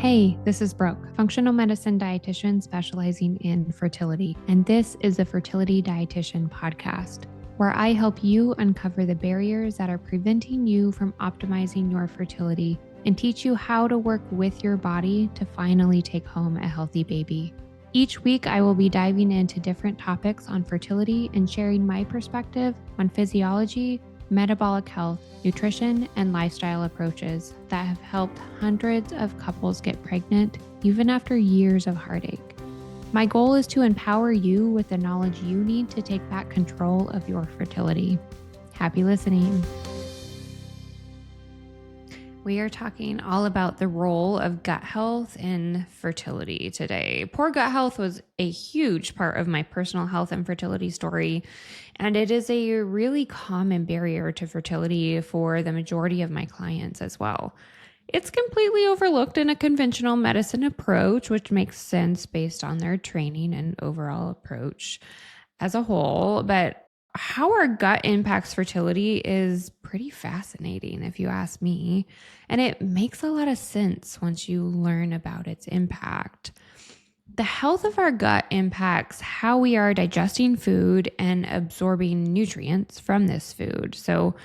Hey, this is Brooke, functional medicine dietitian specializing in fertility, and this is the Fertility Dietitian podcast, where I help you uncover the barriers that are preventing you from optimizing your fertility and teach you how to work with your body to finally take home a healthy baby. Each week, I will be diving into different topics on fertility and sharing my perspective on physiology, metabolic health, nutrition, and lifestyle approaches that have helped hundreds of couples get pregnant even after years of heartache. My goal is to empower you with the knowledge you need to take back control of your fertility. Happy listening. We are talking all about the role of gut health in fertility today. Poor gut health was a huge part of my personal health and fertility story, and it is a really common barrier to fertility for the majority of my clients as well. It's completely overlooked in a conventional medicine approach, which makes sense based on their training and overall approach as a whole, but how our gut impacts fertility is pretty fascinating, if you ask me. And it makes a lot of sense once you learn about its impact. The health of our gut impacts how we are digesting food and absorbing nutrients from this food. So,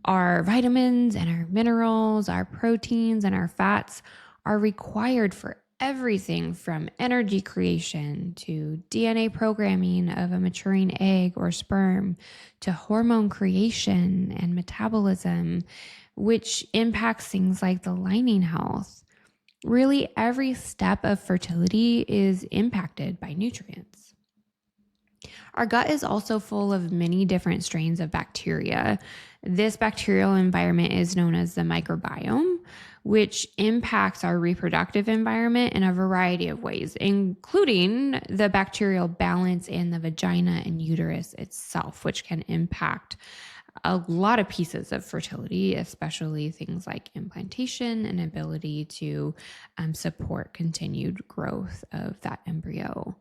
our vitamins and our minerals, our proteins and our fats are required for everything from energy creation to DNA programming of a maturing egg or sperm to hormone creation and metabolism, which impacts things like the lining health. Really, every step of fertility is impacted by nutrients. Our gut is also full of many different strains of bacteria. This bacterial environment is known as the microbiome, which impacts our reproductive environment in a variety of ways, including the bacterial balance in the vagina and uterus itself, which can impact a lot of pieces of fertility, especially things like implantation and ability to support continued growth of that embryo.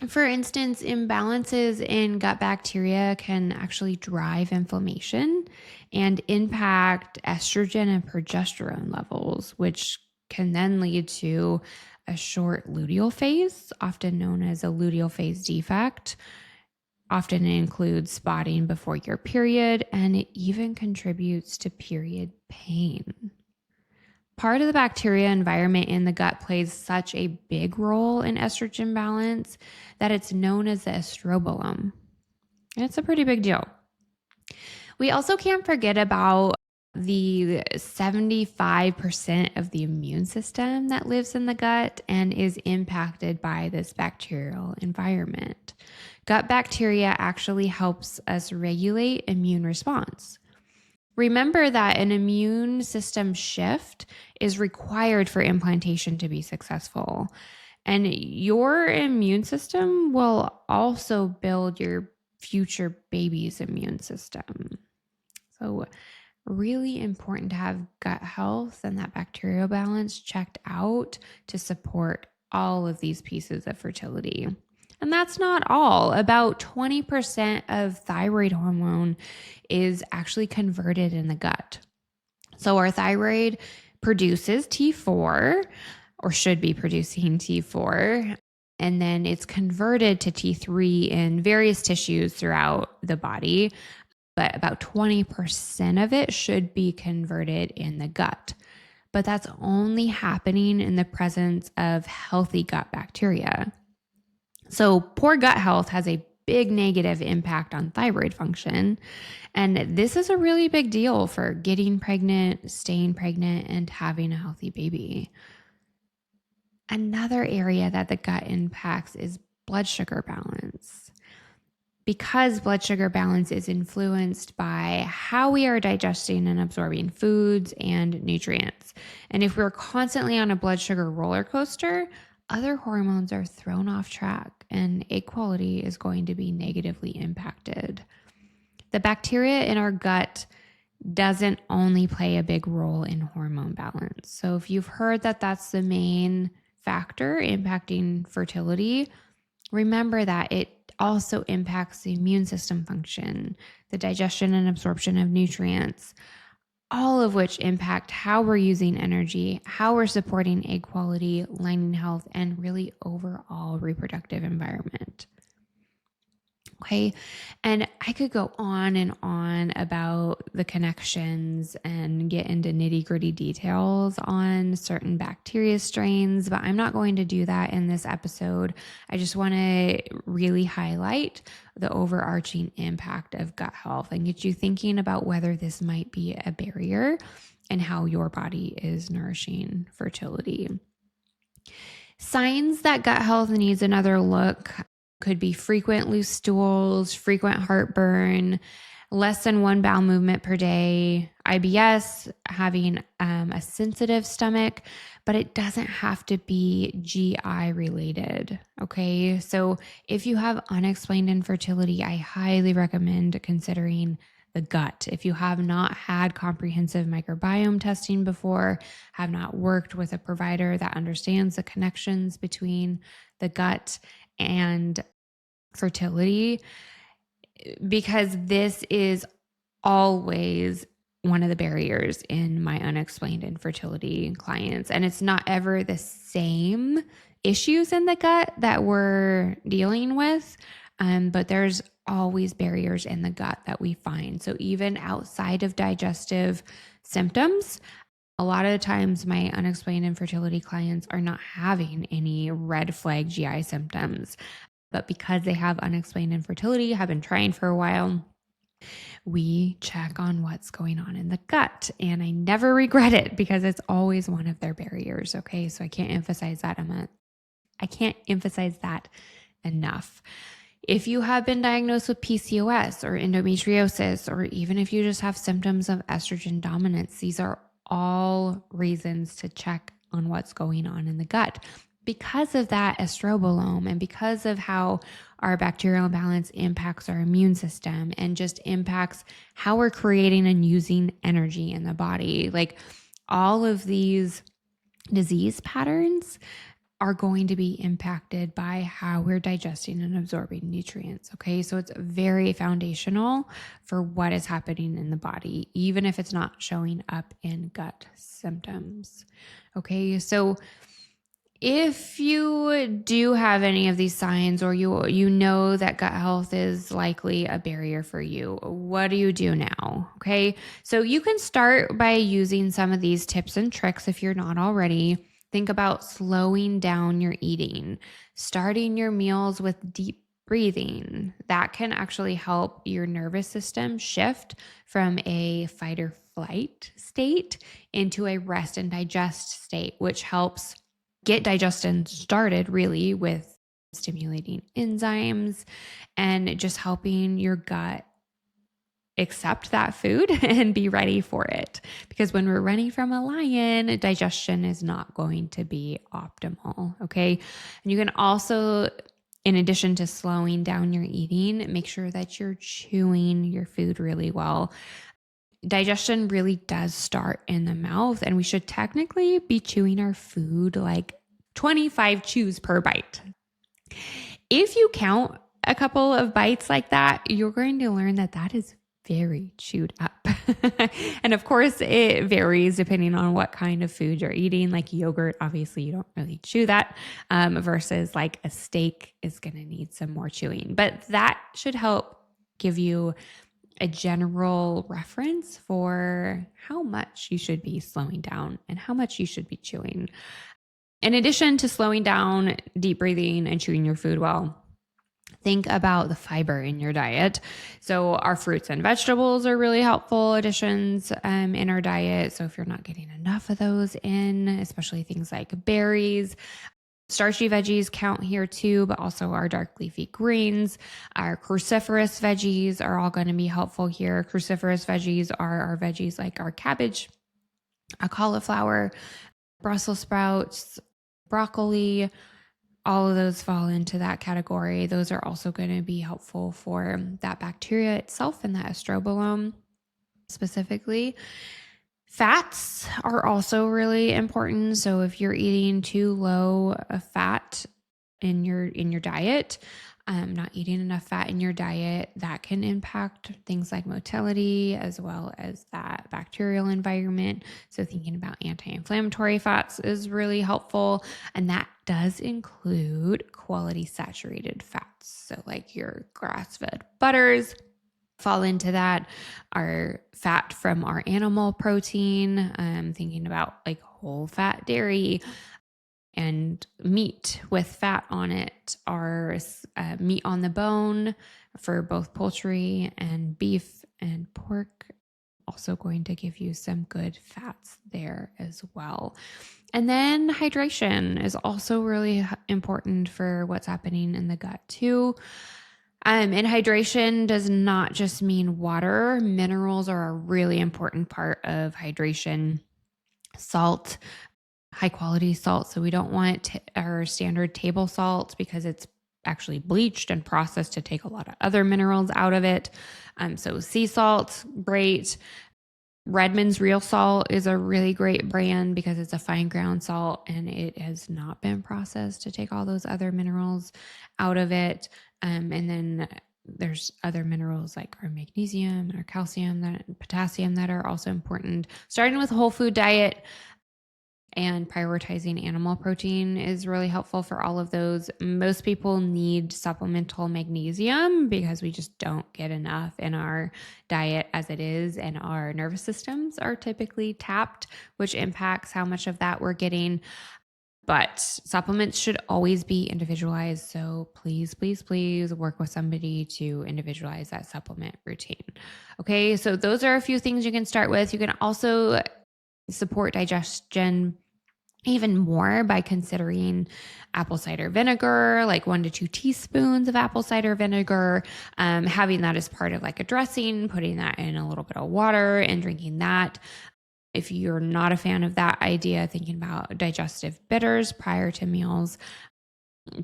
For instance, imbalances in gut bacteria can actually drive inflammation and impact estrogen and progesterone levels, which can then lead to a short luteal phase, often known as a luteal phase defect. Often it includes spotting before your period, and it even contributes to period pain. Part of the bacteria environment in the gut plays such a big role in estrogen balance that it's known as the estrobolome. And it's a pretty big deal. We also can't forget about the 75% of the immune system that lives in the gut and is impacted by this bacterial environment. Gut bacteria actually helps us regulate immune response. Remember that an immune system shift is required for implantation to be successful. And your immune system will also build your future baby's immune system. So, really important to have gut health and that bacterial balance checked out to support all of these pieces of fertility. And that's not all. About 20% of thyroid hormone is actually converted in the gut. So our thyroid produces T4, or should be producing T4, and then it's converted to T3 in various tissues throughout the body. But about 20% of it should be converted in the gut. But that's only happening in the presence of healthy gut bacteria. So poor gut health has a big negative impact on thyroid function. And this is a really big deal for getting pregnant, staying pregnant, and having a healthy baby. Another area that the gut impacts is blood sugar balance. Because blood sugar balance is influenced by how we are digesting and absorbing foods and nutrients. And if we're constantly on a blood sugar roller coaster, other hormones are thrown off track and egg quality is going to be negatively impacted. The bacteria in our gut doesn't only play a big role in hormone balance. So if you've heard that that's the main factor impacting fertility, remember that it also impacts the immune system function, the digestion and absorption of nutrients, all of which impact how we're using energy, how we're supporting egg quality, lining health, and really overall reproductive environment. Okay. And I could go on and on about the connections and get into nitty gritty details on certain bacteria strains, but I'm not going to do that in this episode. I just want to really highlight the overarching impact of gut health and get you thinking about whether this might be a barrier and how your body is nourishing fertility. Signs that gut health needs another look could be frequent loose stools, frequent heartburn, less than one bowel movement per day, IBS, having a sensitive stomach, but it doesn't have to be GI related. Okay. So if you have unexplained infertility, I highly recommend considering the gut. If you have not had comprehensive microbiome testing before, have not worked with a provider that understands the connections between the gut and fertility, because this is always one of the barriers in my unexplained infertility clients. And it's not ever the same issues in the gut that we're dealing with, but there's always barriers in the gut that we find. So even outside of digestive symptoms, a lot of the times my unexplained infertility clients are not having any red flag GI symptoms. But because they have unexplained infertility, have been trying for a while, we check on what's going on in the gut. And I never regret it because it's always one of their barriers. Okay. So I can't emphasize that enough. If you have been diagnosed with PCOS or endometriosis, or even if you just have symptoms of estrogen dominance, these are all reasons to check on what's going on in the gut. Because of that estrobolome and because of how our bacterial imbalance impacts our immune system and just impacts how we're creating and using energy in the body, like all of these disease patterns are going to be impacted by how we're digesting and absorbing nutrients. Okay. So it's very foundational for what is happening in the body, even if it's not showing up in gut symptoms. Okay. So if you do have any of these signs, or you know that gut health is likely a barrier for you, what do you do now? Okay. So you can start by using some of these tips and tricks if you're not already. Think about slowing down your eating, starting your meals with deep breathing. That can actually help your nervous system shift from a fight or flight state into a rest and digest state, which helps get digestion started really with stimulating enzymes and just helping your gut accept that food and be ready for it. Because when we're running from a lion, digestion is not going to be optimal. Okay. And you can also, in addition to slowing down your eating, make sure that you're chewing your food really well. Digestion really does start in the mouth, and we should technically be chewing our food like 25 chews per bite. If you count a couple of bites like that, you're going to learn that that is very chewed up. And of course, it varies depending on what kind of food you're eating. Like yogurt, obviously, you don't really chew that, versus like a steak is going to need some more chewing. But that should help give you a general reference for how much you should be slowing down and how much you should be chewing. In addition to slowing down, deep breathing, and chewing your food well, think about the fiber in your diet. So our fruits and vegetables are really helpful additions in our diet. So if you're not getting enough of those in, especially things like berries, starchy veggies count here too, but also our dark leafy greens, our cruciferous veggies are all going to be helpful here. Cruciferous veggies are our veggies like our cabbage, our cauliflower, Brussels sprouts, broccoli. All of those fall into that category. Those are also going to be helpful for that bacteria itself and that estrobolome specifically. Fats are also really important. So if you're eating too low of fat in your diet, not eating enough fat in your diet, that can impact things like motility as well as that bacterial environment. So thinking about anti-inflammatory fats is really helpful. And that does include quality saturated fats. So like your grass-fed butters fall into that, our fat from our animal protein, thinking about like whole fat dairy, and meat with fat on it, are meat on the bone for both poultry and beef and pork. Also going to give you some good fats there as well. And then hydration is also really important for what's happening in the gut too. And hydration does not just mean water. Minerals are a really important part of hydration. Salt, high quality salt. So we don't want our standard table salt because it's actually bleached and processed to take a lot of other minerals out of it. So sea salt, great. Redmond's Real Salt is a really great brand because it's a fine ground salt and it has not been processed to take all those other minerals out of it. And then there's other minerals like our magnesium, our calcium, potassium that are also important. Starting with a whole food diet and prioritizing animal protein is really helpful for all of those. Most people need supplemental magnesium because we just don't get enough in our diet as it is, and our nervous systems are typically tapped, which impacts how much of that we're getting. But supplements should always be individualized. So please, please, please work with somebody to individualize that supplement routine. Okay, so those are a few things you can start with. You can also support digestion even more by considering apple cider vinegar, like 1 to 2 teaspoons of apple cider vinegar, having that as part of like a dressing, putting that in a little bit of water and drinking that. If you're not a fan of that idea, thinking about digestive bitters prior to meals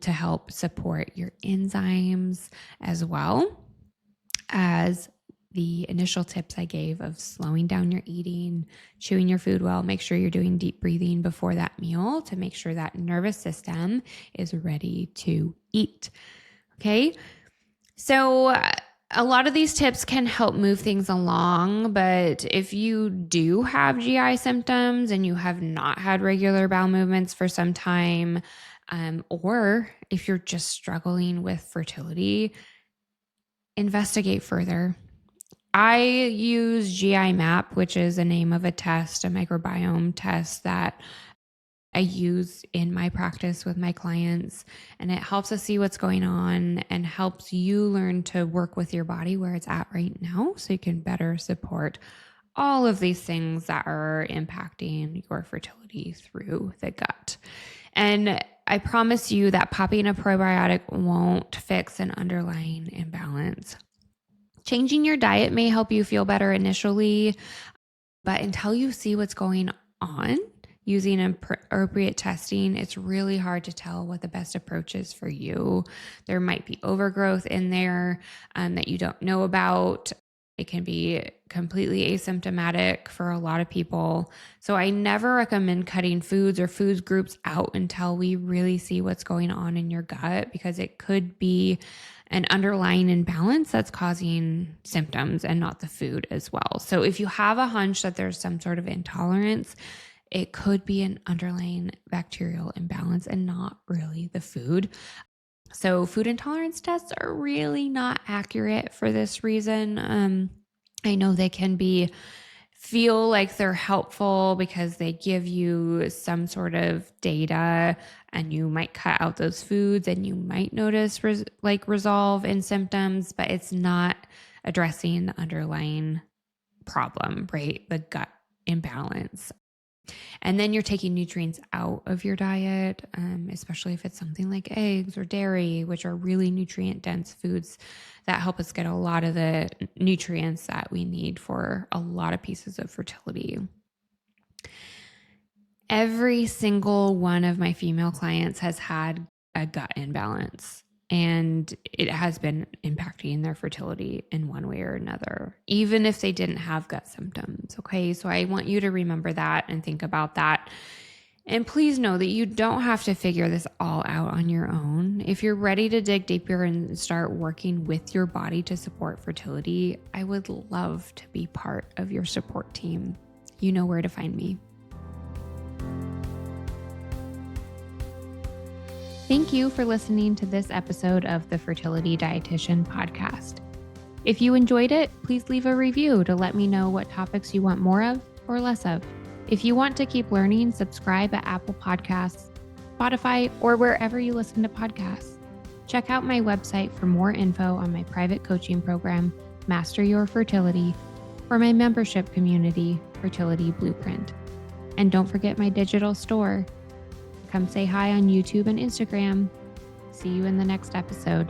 to help support your enzymes, as well as the initial tips I gave of slowing down your eating, chewing your food well. Make sure you're doing deep breathing before that meal to make sure that nervous system is ready to eat. Okay. So a lot of these tips can help move things along, but if you do have GI symptoms and you have not had regular bowel movements for some time, or if you're just struggling with fertility, investigate further. I use GI Map, which is the name of a test, a microbiome test that I use in my practice with my clients, and it helps us see what's going on and helps you learn to work with your body where it's at right now so you can better support all of these things that are impacting your fertility through the gut. And I promise you that popping a probiotic won't fix an underlying imbalance. Changing your diet may help you feel better initially, but until you see what's going on, using appropriate testing, it's really hard to tell what the best approach is for you. There might be overgrowth in there that you don't know about. It can be completely asymptomatic for a lot of people. So I never recommend cutting foods or food groups out until we really see what's going on in your gut, because it could be an underlying imbalance that's causing symptoms and not the food as well. So if you have a hunch that there's some sort of intolerance, it could be an underlying bacterial imbalance and not really the food. So food intolerance tests are really not accurate for this reason. I know they can feel like they're helpful because they give you some sort of data, and you might cut out those foods and you might notice resolve in symptoms, but it's not addressing the underlying problem, right? The gut imbalance. And then you're taking nutrients out of your diet, especially if it's something like eggs or dairy, which are really nutrient dense foods that help us get a lot of the nutrients that we need for a lot of pieces of fertility. Every single one of my female clients has had a gut imbalance, and it has been impacting their fertility in one way or another, even if they didn't have gut symptoms. Okay. So I want you to remember that and think about that. And please know that you don't have to figure this all out on your own. If you're ready to dig deeper and start working with your body to support fertility, I would love to be part of your support team. You know where to find me. Thank you for listening to this episode of the Fertility Dietitian podcast. If you enjoyed it, please leave a review to let me know what topics you want more of or less of. If you want to keep learning, subscribe at Apple Podcasts, Spotify, or wherever you listen to podcasts. Check out my website for more info on my private coaching program, Master Your Fertility, or my membership community, Fertility Blueprint. And don't forget my digital store. Come say hi on YouTube and Instagram. See you in the next episode.